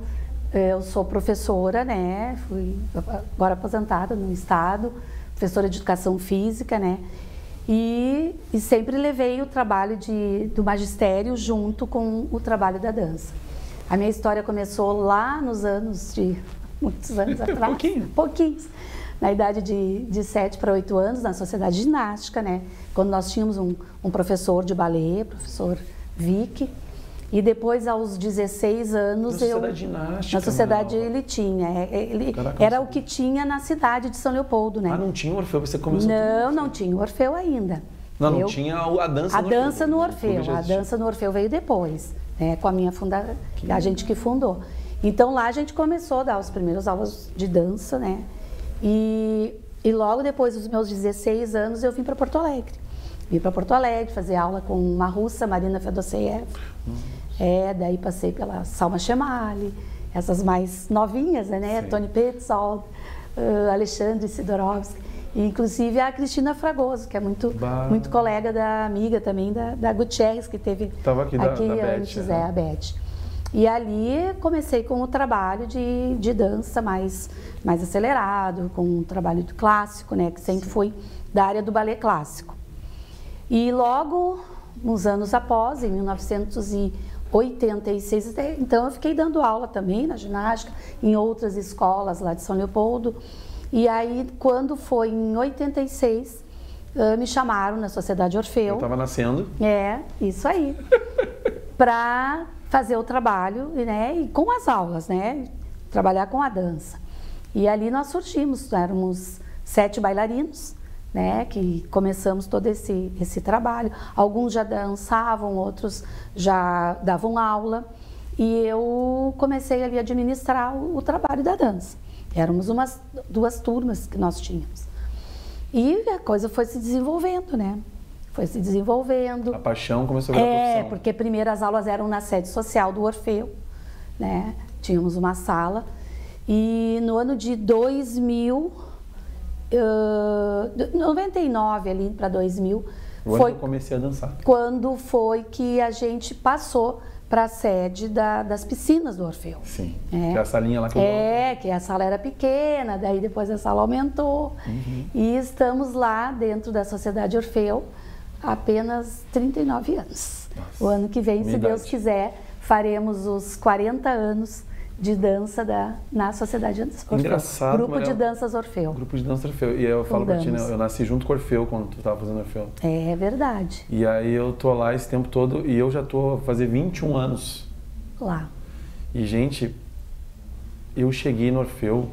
eu sou professora, né? Fui agora aposentada no estado, professora de educação física, né? E sempre levei o trabalho do magistério junto com o trabalho da dança. A minha história começou lá nos anos muitos anos atrás. Pouquinhos. Na idade de 7 para 8 anos, na Sociedade de Ginástica, né? Quando nós tínhamos um professor de balé, professor Vick. E depois, aos 16 anos, Na Sociedade de Ginástica, na sociedade Marialva. ele tinha. Caraca, Era o que tinha na cidade de São Leopoldo, né? Ah, não tinha o Orfeu, você começou... Não tinha o Orfeu ainda. Não tinha a dança no Orfeu. A dança no Orfeu. A dança no Orfeu veio depois, né? Com a minha a gente que fundou. Então lá a gente começou a dar as primeiras aulas de dança, né? E logo depois dos meus 16 anos eu vim para Porto Alegre. Vim para Porto Alegre fazer aula com uma russa, Marina Fedoseev. Daí passei pela Salma Chemali, essas mais novinhas, né? Sim. Tony Petzold, Alexandre Sidorovski. E, inclusive a Cristina Fragoso, que é muito colega da amiga também, da Gutierrez, que teve Tava aqui antes, Beth, a Beth. E ali comecei com o trabalho de dança mais acelerado, com um trabalho clássico, né? Que sempre foi da área do balé clássico. E logo, uns anos após, em 1986, então eu fiquei dando aula também na ginástica, em outras escolas lá de São Leopoldo. E aí, quando foi em 86, me chamaram na Sociedade Orfeu. Eu estava nascendo. Isso aí. Para fazer o trabalho, né? E com as aulas, né? Trabalhar com a dança. E ali nós surgimos, éramos 7 bailarinos, né? Que começamos todo esse trabalho. Alguns já dançavam, outros já davam aula. E eu comecei ali a administrar o trabalho da dança. Éramos 2 turmas que nós tínhamos. E a coisa foi se desenvolvendo, né? Foi se desenvolvendo. A paixão começou a virar profissão. Porque primeiro as aulas eram na sede social do Orfeu, né? Tínhamos uma sala. E no ano de 99 ali para 2000, foi que eu comecei a dançar. Quando foi que a gente passou para a sede das piscinas do Orfeu. Sim, que é a salinha lá que eu que a sala era pequena, daí depois a sala aumentou. E estamos lá dentro da Sociedade Orfeu há apenas 39 anos. Nossa, o ano que vem, se Deus quiser, faremos os 40 anos de dança na Sociedade Orfeu. Engraçado, Grupo de Danças Orfeu. Grupo de Danças Orfeu. E eu falo pra ti, né, eu nasci junto com o Orfeu quando tu estava fazendo Orfeu. É verdade. E aí eu tô lá esse tempo todo e eu já tô a fazer 21 anos. Lá. E, gente, eu cheguei no Orfeu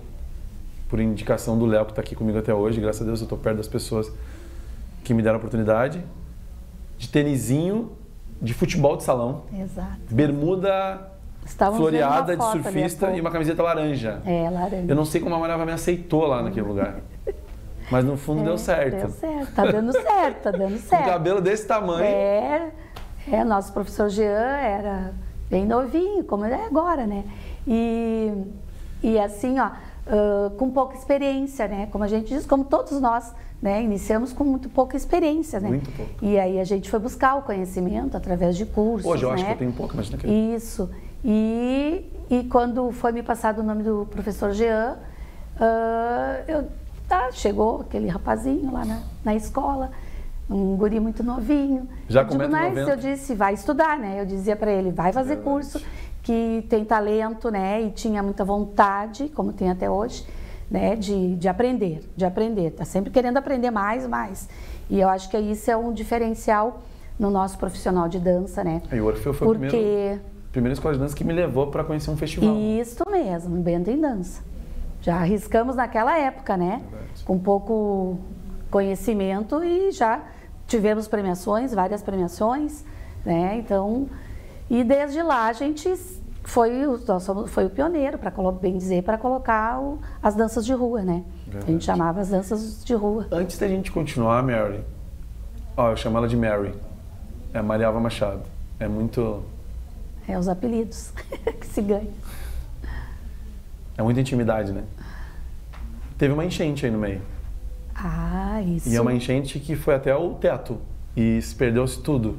por indicação do Léo, que tá aqui comigo até hoje. Graças a Deus eu tô perto das pessoas que me deram a oportunidade. De tênisinho, de futebol de salão. Exato. Bermuda... floreada de surfista e uma camiseta laranja. Laranja. Eu não sei como a Marialva me aceitou lá naquele lugar. Mas no fundo deu certo. Deu certo, tá dando certo, tá dando certo. Com cabelo desse tamanho. Nosso professor Jean era bem novinho, como ele é agora, né? E assim, com pouca experiência, né? Como a gente diz, como todos nós, né? Iniciamos com muito pouca experiência, né? Muito pouco. E aí a gente foi buscar o conhecimento através de cursos, hoje eu acho né? que eu tenho um pouco, mas naquele... Isso. E quando foi me passado o nome do professor Jean, chegou aquele rapazinho lá na escola, um guri muito novinho. Já com 1,90 m. Eu disse, vai estudar, né? Eu dizia para ele, vai fazer curso, que tem talento, né? E tinha muita vontade, como tem até hoje, né? De aprender. Tá sempre querendo aprender mais. E eu acho que isso é um diferencial no nosso profissional de dança, né? E o Orfeu foi a primeira escola de dança que me levou para conhecer um festival. Isso mesmo, Bento em Dança. Já arriscamos naquela época, né? Verdade. Com pouco conhecimento e já tivemos premiações, várias premiações, né? Então, e desde lá a gente foi o pioneiro, para bem dizer, para colocar as danças de rua, né? Verdade. A gente chamava as danças de rua. Antes da gente continuar, Mary, eu chamo ela de Mary, é Marialva Machado. É muito... É os apelidos que se ganham. É muita intimidade, né? Teve uma enchente aí no meio. Ah, isso. E é uma enchente que foi até o teto e perdeu-se tudo.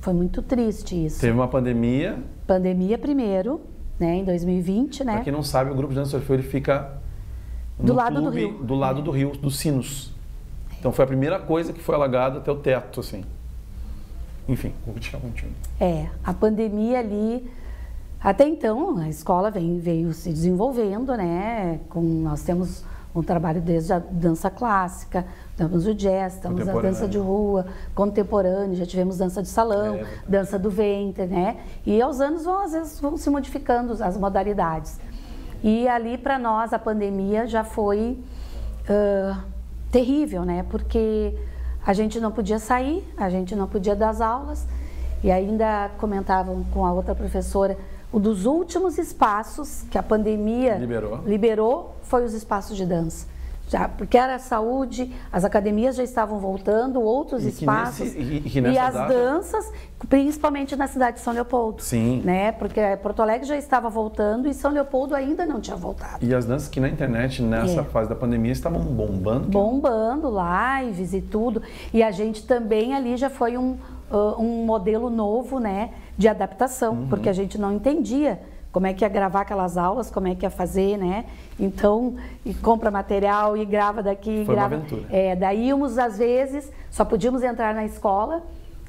Foi muito triste isso. Teve uma pandemia. Pandemia primeiro, né, em 2020, né? Pra quem não sabe, o grupo de dança Orfeu, ele fica do lado do rio. Do lado do rio, dos Sinos. Então foi a primeira coisa que foi alagada até o teto, assim. Enfim, vou deixar contigo. A pandemia ali, até então a escola veio se desenvolvendo, né? Nós temos um trabalho desde a dança clássica, temos o jazz, temos a dança de rua, contemporânea, já tivemos dança de salão, dança do ventre, né? E aos anos às vezes vão se modificando as modalidades. E ali para nós a pandemia já foi terrível, né? Porque a gente não podia sair, a gente não podia dar as aulas, e ainda comentavam com a outra professora, um dos últimos espaços que a pandemia liberou foi os espaços de dança. Já, porque era a saúde, as academias já estavam voltando, outros espaços, e as danças, principalmente na cidade de São Leopoldo. Sim. Né? Porque Porto Alegre já estava voltando e São Leopoldo ainda não tinha voltado. E as danças que na internet, nessa fase da pandemia, estavam bombando. Bombando, lives e tudo. E a gente também ali já foi um modelo novo, né, de adaptação, porque a gente não entendia como é que ia gravar aquelas aulas, como é que ia fazer, né? Então, e compra material e grava daqui. Foi uma aventura. Daí íamos, às vezes, só podíamos entrar na escola,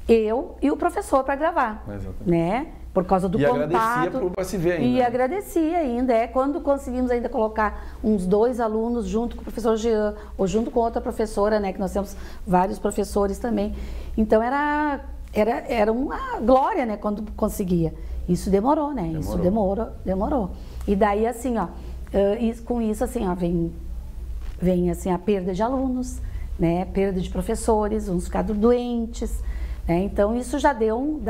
eu e o professor para gravar. Exatamente. Né? Por causa do contato. E agradecia para se ver ainda. E agradecia ainda. Quando conseguimos ainda colocar uns 2 alunos junto com o professor Jean, ou junto com outra professora, né? Que nós temos vários professores também. Então, era uma glória, né? Quando conseguia. Isso demorou, né? Isso demorou. E daí, assim, com isso, assim, vem assim, a perda de alunos, né? Perda de professores, uns ficaram doentes, né? Então, isso já deu um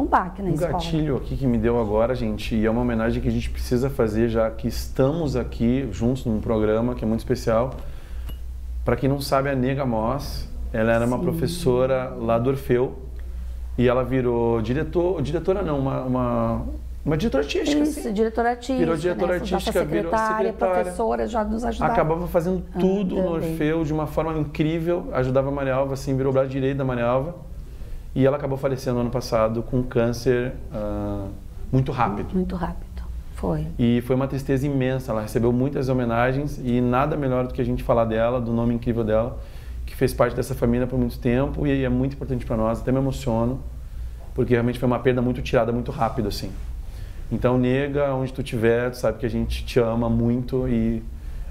baque na escola. Um gatilho aqui que me deu agora, gente, e é uma homenagem que a gente precisa fazer, já que estamos aqui juntos num programa que é muito especial. Para quem não sabe, a Nega Moss, ela era uma professora lá do Orfeu, e ela virou diretora não, uma diretora artística. Isso, diretora artística. Virou diretora artística, virou secretária. Professora, já nos ajudava. Acabava fazendo tudo no Orfeu de uma forma incrível, ajudava a Marialva, assim, virou o braço direito da Marialva. E ela acabou falecendo no ano passado com câncer muito rápido. Muito rápido, foi. E foi uma tristeza imensa, ela recebeu muitas homenagens e nada melhor do que a gente falar dela, do nome incrível dela, que fez parte dessa família por muito tempo e é muito importante para nós, até me emociono, porque realmente foi uma perda muito tirada, muito rápido, assim. Então, Nega, onde tu estiver, tu sabe que a gente te ama muito e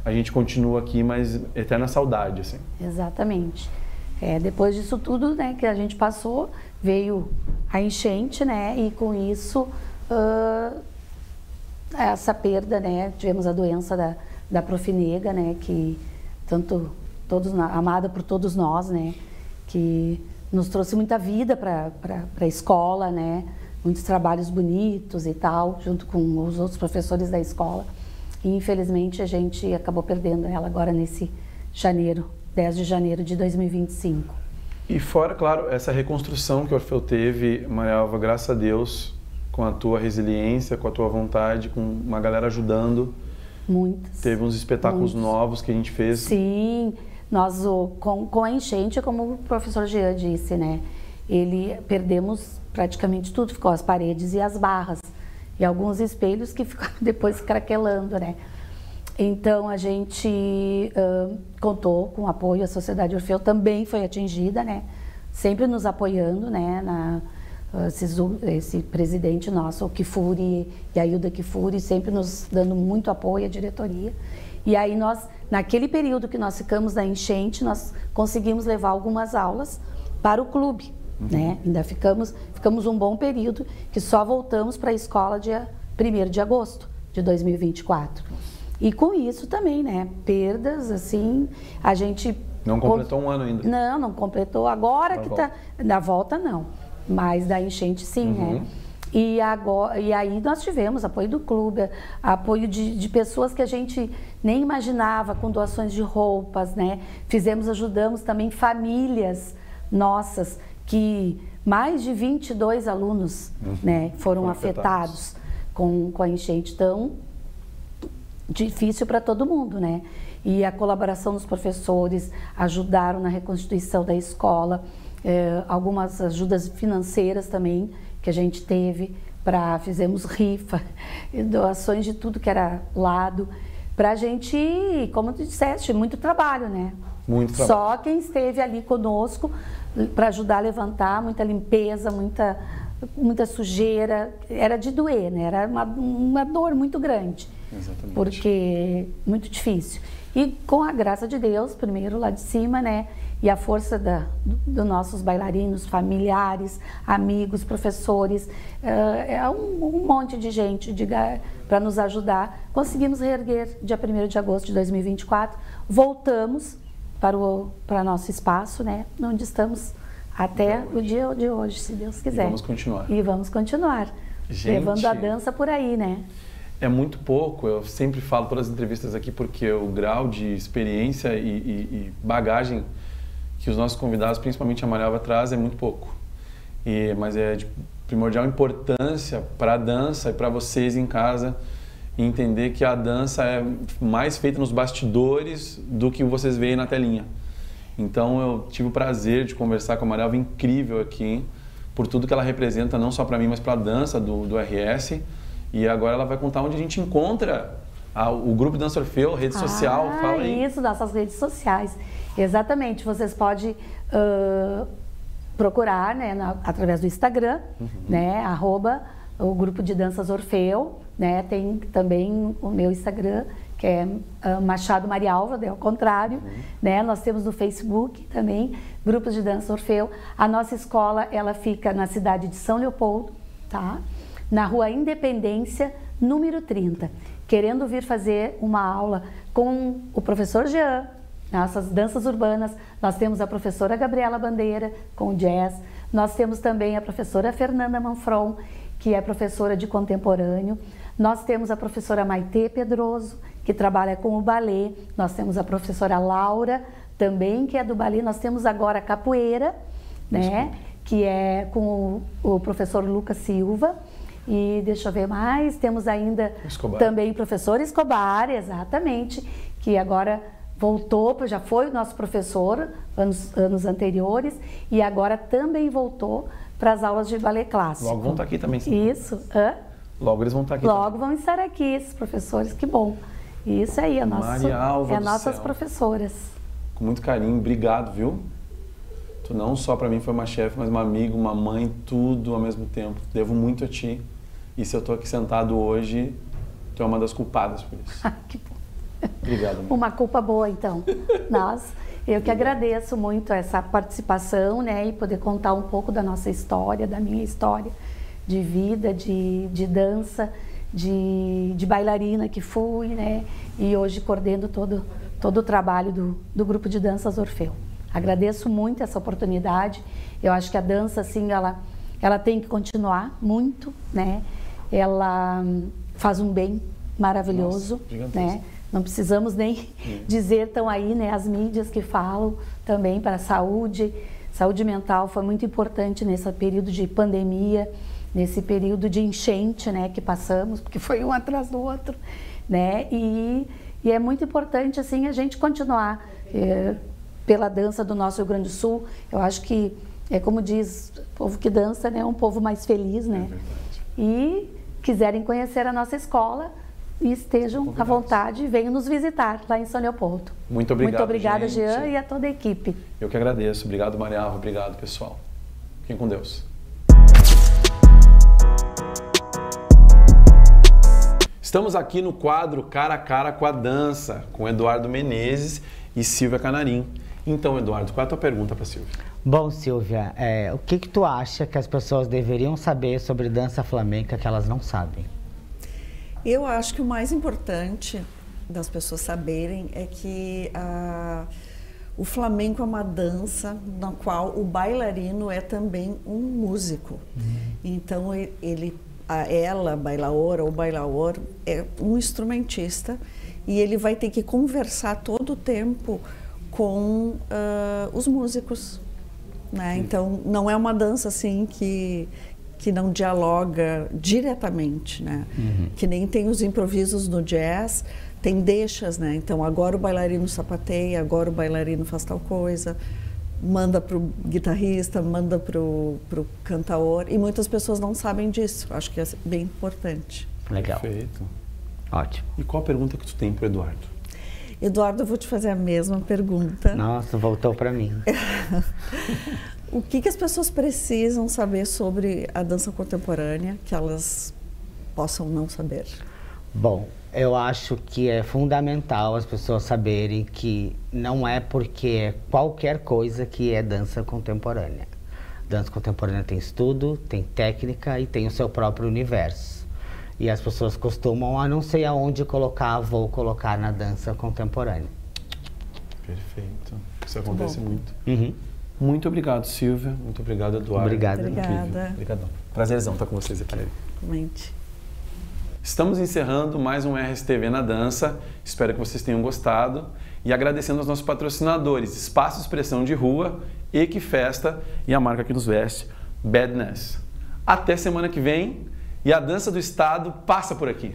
a gente continua aqui, mas eterna saudade, assim. Exatamente. Depois disso tudo, né, que a gente passou, veio a enchente, né, e com isso, essa perda, né, tivemos a doença da Prof. Nega, né, que amada por todos nós, né, que nos trouxe muita vida para a escola, né, muitos trabalhos bonitos e tal, junto com os outros professores da escola. E infelizmente a gente acabou perdendo ela agora nesse 10 de janeiro de 2025. E fora, claro, essa reconstrução que o Orfeu teve, Marialva, graças a Deus, com a tua resiliência, com a tua vontade, com uma galera ajudando. Muitas. Teve uns espetáculos novos que a gente fez. Sim, nós com a enchente, como o professor Jean disse, né? Perdemos praticamente tudo, ficou as paredes e as barras. E alguns espelhos que ficaram depois craquelando, né? Então, a gente contou com o apoio, a Sociedade Orfeu também foi atingida, né? Sempre nos apoiando, né? Esse presidente nosso, o Kifuri e a Hilda Kifuri, sempre nos dando muito apoio, a diretoria. E aí naquele período que nós ficamos na enchente, nós conseguimos levar algumas aulas para o clube, né? Ainda ficamos um bom período, que só voltamos para a escola dia 1º de agosto de 2024. E com isso também, né? Perdas, assim, a gente... Não completou um ano ainda. Não completou. Agora que tá... Da volta, não. Mas da enchente, sim, né? E aí nós tivemos apoio do clube, apoio de pessoas que a gente nem imaginava, com doações de roupas, né? Ajudamos também famílias nossas, que mais de 22 alunos né, foram afetados com a enchente. Então, difícil para todo mundo, né? E a colaboração dos professores ajudaram na reconstituição da escola, algumas ajudas financeiras também que a gente teve, fizemos rifa, doações de tudo que era lado, para a gente, como tu disseste, muito trabalho, né? Muito trabalho. Só quem esteve ali conosco para ajudar a levantar, muita limpeza, muita sujeira, era de doer, né? Era uma dor muito grande. Exatamente. Porque muito difícil. E com a graça de Deus, primeiro lá de cima, né? E a força dos nossos bailarinos, familiares, amigos, professores, um monte de gente para nos ajudar. Conseguimos reerguer dia 1º de agosto de 2024, voltamos para nosso espaço, né? Onde estamos até o dia de hoje, se Deus quiser. E vamos continuar. Gente, levando a dança por aí, né? É muito pouco, eu sempre falo todas as entrevistas aqui, porque o grau de experiência e bagagem que os nossos convidados, principalmente a Marialva, traz é muito pouco. Mas é de primordial importância para a dança e para vocês em casa entender que a dança é mais feita nos bastidores do que vocês veem na telinha. Então eu tive o prazer de conversar com a Marialva, incrível aqui, por tudo que ela representa, não só para mim, mas para a dança do RS. E agora ela vai contar onde a gente encontra o grupo Dança Orfeu, rede social. Fala aí. Isso, nossas redes sociais. Exatamente, vocês podem procurar, né, através do Instagram, né, @ o grupo de danças Orfeu, né, tem também o meu Instagram, que é Machado Marialva, ao contrário, né, nós temos no Facebook também, grupos de dança Orfeu. A nossa escola, ela fica na cidade de São Leopoldo, tá? Na Rua Independência, número 30. Querendo vir fazer uma aula com o professor Jean, nossas danças urbanas, nós temos a professora Gabriela Bandeira com o jazz, nós temos também a professora Fernanda Manfron, que é professora de contemporâneo, nós temos a professora Maitê Pedroso, que trabalha com o balé, nós temos a professora Laura, também que é do balé, nós temos agora a capoeira, né, que é com o professor Lucas Silva. E deixa eu ver mais, temos ainda também o professor Escobar, exatamente, que agora voltou, já foi o nosso professor anos anteriores, e agora também voltou para as aulas de balé clássico. Logo vão estar aqui também. Sim. Isso. Logo eles vão estar aqui. Logo também. Vão estar aqui, esses professores, que bom. Isso aí, nossas professoras. Com muito carinho, obrigado, viu? Tu não só para mim foi uma chefe, mas uma amiga, uma mãe, tudo ao mesmo tempo. Devo muito a ti. E se eu estou aqui sentado hoje, tu é uma das culpadas por isso. Que bom. Obrigado, amiga. Uma culpa boa, então. Eu que agradeço muito essa participação, né? E poder contar um pouco da nossa história, da minha história de vida, de dança, de bailarina que fui, né? E hoje coordeno todo o trabalho do grupo de danças Orfeu. Agradeço muito essa oportunidade. Eu acho que a dança, assim, ela tem que continuar muito, né? Ela faz um bem maravilhoso, né? Não precisamos nem dizer, estão aí, né, as mídias que falam também para a saúde mental foi muito importante nesse período de pandemia, nesse período de enchente, né, que passamos, porque foi um atrás do outro, né? E é muito importante, assim, a gente continuar pela dança do nosso Rio Grande do Sul. Eu acho que, como diz, o povo que dança, né, é um povo mais feliz, né? E quiserem conhecer a nossa escola e estejam à vontade, venham nos visitar lá em São Leopoldo. Muito obrigado, muito obrigada, gente. Jean, e a toda a equipe. Eu que agradeço. Obrigado, Marialva. Obrigado, pessoal. Fiquem com Deus. Estamos aqui no quadro Cara a Cara com a Dança, com Eduardo Menezes e Silvia Canarim. Então, Eduardo, qual é a tua pergunta para a Silvia? Bom, Silvia, o que tu acha que as pessoas deveriam saber sobre dança flamenca que elas não sabem? Eu acho que o mais importante das pessoas saberem é que O flamenco é uma dança na qual o bailarino é também um músico. Então ela, bailaora ou bailaor, é um instrumentista e ele vai ter que conversar todo o tempo com os músicos, né? Então não é uma dança assim que não dialoga diretamente, né? Que nem tem os improvisos no jazz, tem deixas, né? Então agora o bailarino sapateia, agora o bailarino faz tal coisa, manda para o guitarrista, manda para o cantaor, e muitas pessoas não sabem disso. Acho que é bem importante. Legal. Perfeito. Ótimo. E qual a pergunta que tu tem para o Eduardo? Eduardo, eu vou te fazer a mesma pergunta. Nossa, voltou para mim. O que as pessoas precisam saber sobre a dança contemporânea que elas possam não saber? Bom, eu acho que é fundamental as pessoas saberem que não é porque é qualquer coisa que é dança contemporânea. Dança contemporânea tem estudo, tem técnica e tem o seu próprio universo. E as pessoas costumam, não sei aonde colocar, vou colocar na dança contemporânea. Perfeito. Isso acontece muito. Uhum. Muito obrigado, Silvia. Muito obrigado, Eduardo. Obrigado. Obrigada. Obrigadão. Prazerzão estar com vocês aqui. Realmente. Estamos encerrando mais um RSTV na Dança. Espero que vocês tenham gostado. E agradecendo aos nossos patrocinadores, Espaço Expressão de Rua, Equifesta e a marca que nos veste, Badness. Até semana que vem. E a dança do Estado passa por aqui.